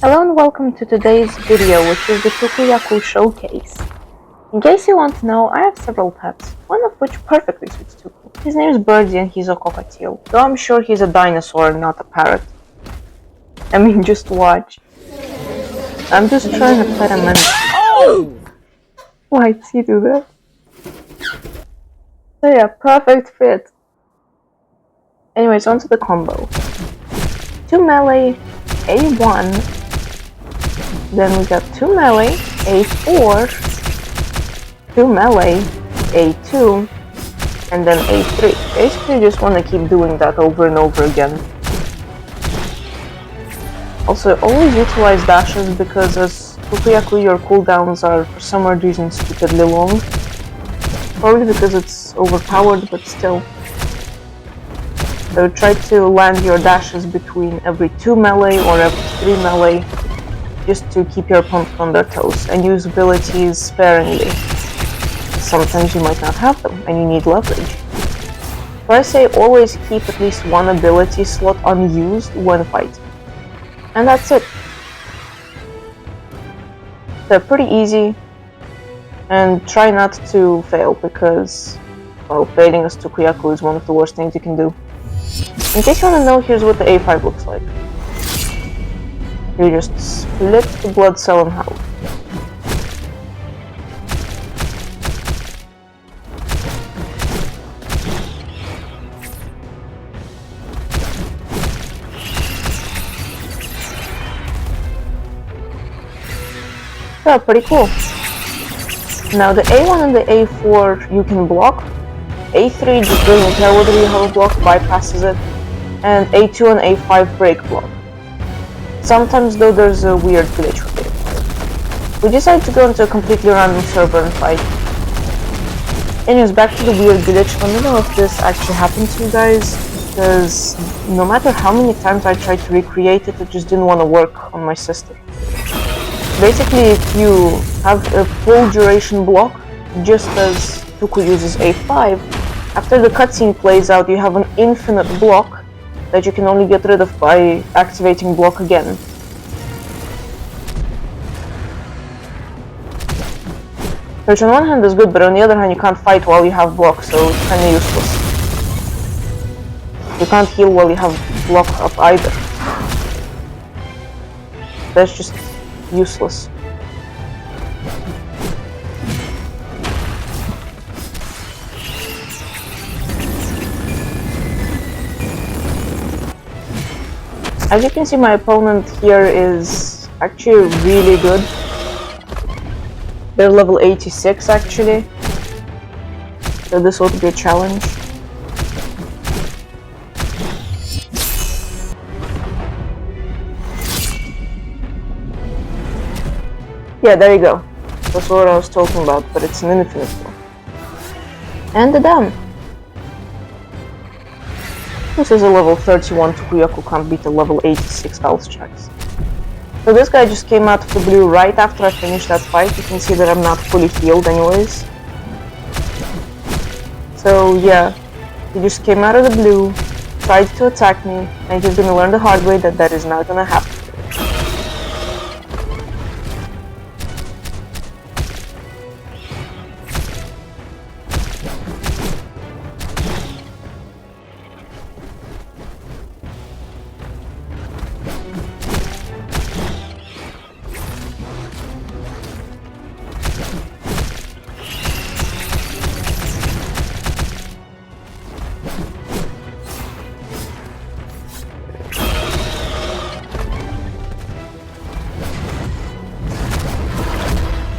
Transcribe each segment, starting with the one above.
Hello and welcome to today's video, which is the Tuku showcase. In case you want to know, I have several pets, one of which perfectly suits Tuku. His name is Birdie and he's a cockatiel, though I'm sure he's a dinosaur, not a parrot. I mean, just watch. I'm just trying to pet him and... Oh! Why'd he do that? So yeah, perfect fit. Anyways, onto the combo. 2 melee, A1, then we got 2 melee, A4, 2 melee, A2, and then A3. Basically, you just want to keep doing that over and over again. Also, always utilize dashes because as Tuku your cooldowns are for some odd reason stupidly long. Probably because it's overpowered, but still. So try to land your dashes between every 2 melee or every 3 melee, just to keep your opponent on their toes, and use abilities sparingly. Sometimes you might not have them, and you need leverage. So I say always keep at least one ability slot unused when fighting. And that's it. They're pretty easy, and try not to fail, because, well, failing as Tuku is one of the worst things you can do. In case you want to know, here's what the A5 looks like. You just split the blood cell in half. Yeah, pretty cool. Now the A1 and the A4 you can block. A3 just doesn't care whether you have a block, bypasses it. And A2 and A5 break block. Sometimes though there's a weird glitch with it. We decided to go into a completely random server and fight. Anyways, back to the weird glitch. Let me know if this actually happened to you guys, because no matter how many times I tried to recreate it, it just didn't want to work on my sister. Basically, if you have a full duration block, just as Tuku uses A5, after the cutscene plays out, you have an infinite block that you can only get rid of by activating block again. Which on one hand is good, but on the other hand you can't fight while you have block, so it's kinda useless. You can't heal while you have block up either. That's just useless. As you can see, my opponent here is actually really good. They're level 86 actually, so this ought to be a challenge. Yeah, there you go. That's what I was talking about, but it's an infinite one. And the down. This is a level 31 Tuku can't beat a level 86 health checks. So this guy just came out of the blue right after I finished that fight. You can see that I'm not fully healed anyways. So yeah, he just came out of the blue, tried to attack me, and he's gonna learn the hard way that that is not gonna happen.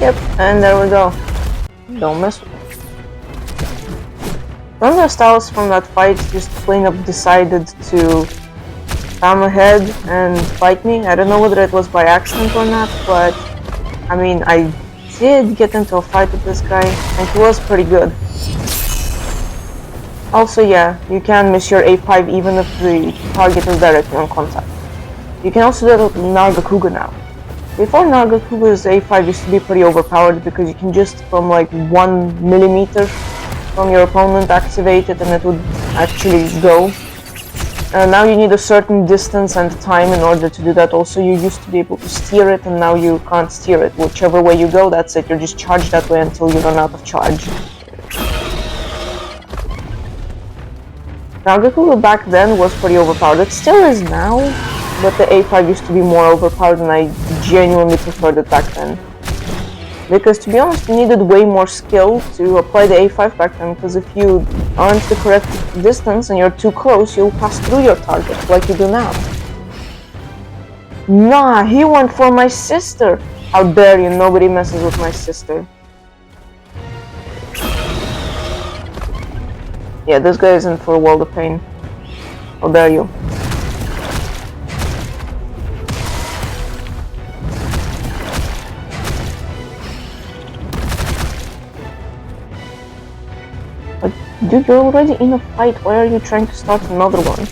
Yep, and there we go. Don't mess with it. One of the styles from that fight just plain up decided to come ahead and fight me. I don't know whether it was by accident or not, but I mean, I did get into a fight with this guy, and he was pretty good. Also, yeah, you can miss your A5 even if the target is directly on contact. You can also do it with Nargacuga now. Before Nargacuga's A5 used to be pretty overpowered because you can just from like 1 millimeter from your opponent activate it and it would actually go. Now you need a certain distance and time in order to do that. Also, you used to be able to steer it, and now you can't steer it. Whichever way you go, that's it. You're just charged that way until you run out of charge. Now, Tuku back then was pretty overpowered. It still is now, but the A5 used to be more overpowered, and I genuinely preferred it back then. Because, to be honest, you needed way more skill to apply the A5 back then, because if you aren't the correct distance and you're too close, you'll pass through your target, like you do now. Nah, he went for my sister! How dare you, nobody messes with my sister. Yeah, this guy is in for a world of pain. How dare you. Dude, you're already in a fight, why are you trying to start another one?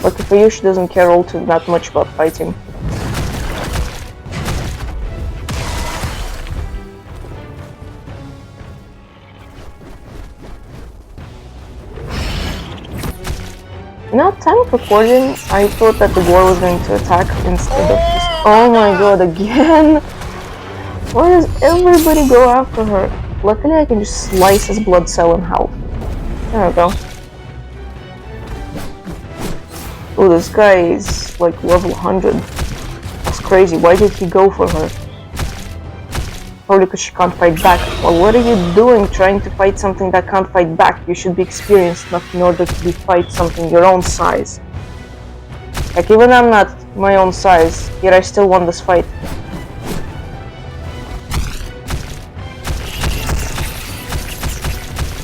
Lucky for you, she doesn't care all too that much about fighting. Now, time of recording, I thought that the boar was going to attack instead of just... Oh my god, again? Why does everybody go after her? Luckily, I can just slice his blood cell in half. There we go. Oh, this guy is like level 100. That's crazy. Why did he go for her? Probably because she can't fight back. Well, what are you doing trying to fight something that can't fight back? You should be experienced enough in order to fight something your own size. Like, even I'm not my own size, yet I still won this fight.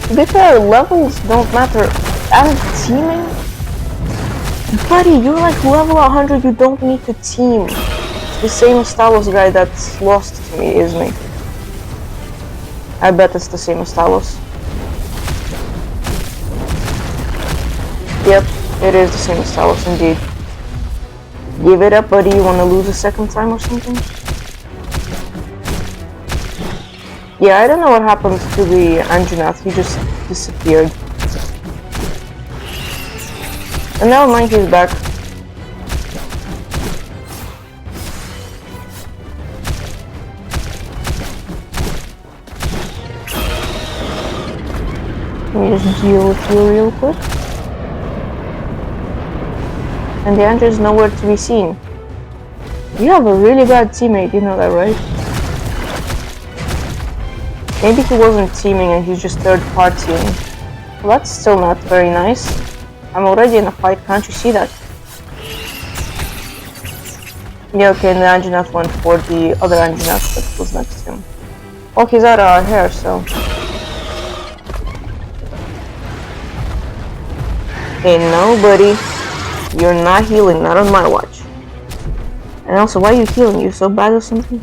To be fair, levels don't matter. And teaming? Buddy, you're like level 100, you don't need to team. It's the same Stalos guy that lost to me, isn't he? I bet it's the same Stalos. Yep, it is the same Stalos indeed. Give it up, buddy, you wanna lose a second time or something? Yeah, I don't know what happened to the Anjanath, he just disappeared. And now Monkey's back. Let me just deal with you real quick. And the Andrew is nowhere to be seen. You have a really bad teammate, you know that, right? Maybe he wasn't teaming and he's just third partying. Well, that's still not very nice. I'm already in a fight, can't you see that? Yeah, okay, and the Anjanath went for the other Anjanath that was next to him. Oh, he's out of our hair, so... Hey, no, buddy. You're not healing, not on my watch. And also, why are you healing? You so bad or something?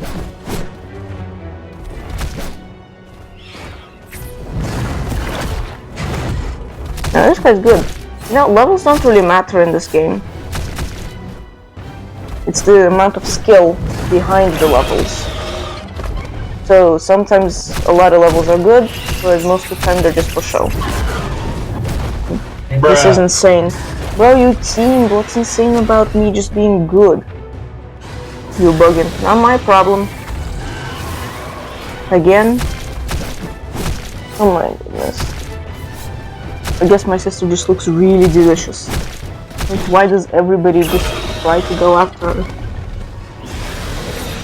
Now, this guy's good. You know, levels don't really matter in this game. It's the amount of skill behind the levels. So sometimes a lot of levels are good, whereas most of the time they're just for show. Bruh. This is insane. Bro, you teamed. What's insane about me just being good? You bugging. Not my problem. Again? Oh my goodness. I guess my sister just looks really delicious. Like, why does everybody just try to go after her?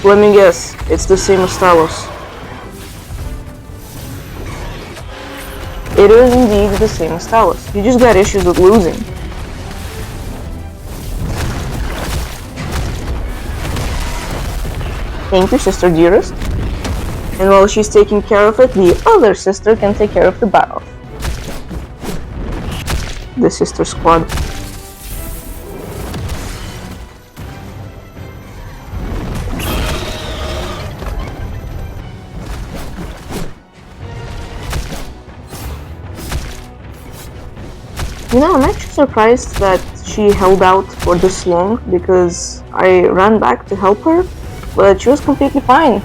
Let me guess, it's the same as Stalos. It is indeed the same as Stalos. You just got issues with losing. Thank you, sister dearest. And while she's taking care of it, the other sister can take care of the battle. The sister squad. You know, I'm actually surprised that she held out for this long, because I ran back to help her, but she was completely fine.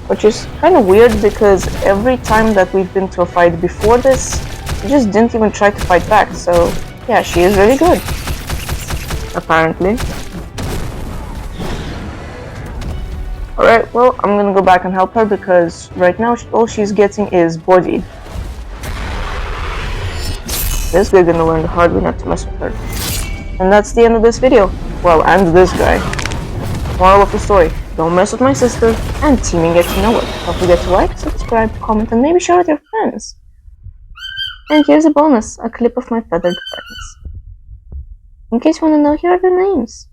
Which is kind of weird, because every time that we've been to a fight before this, she just didn't even try to fight back, so Yeah, she is very good. Apparently. Alright, well, I'm gonna go back and help her because right now all she's getting is bodied. This guy's gonna learn the hard way not to mess with her. And that's the end of this video. Well, and this guy. Moral of the story, don't mess with my sister, and teaming gets you nowhere. Don't forget to like, subscribe, comment, and maybe share with your friends. And here's a bonus, a clip of my feathered friends. In case you wanna know, here are their names.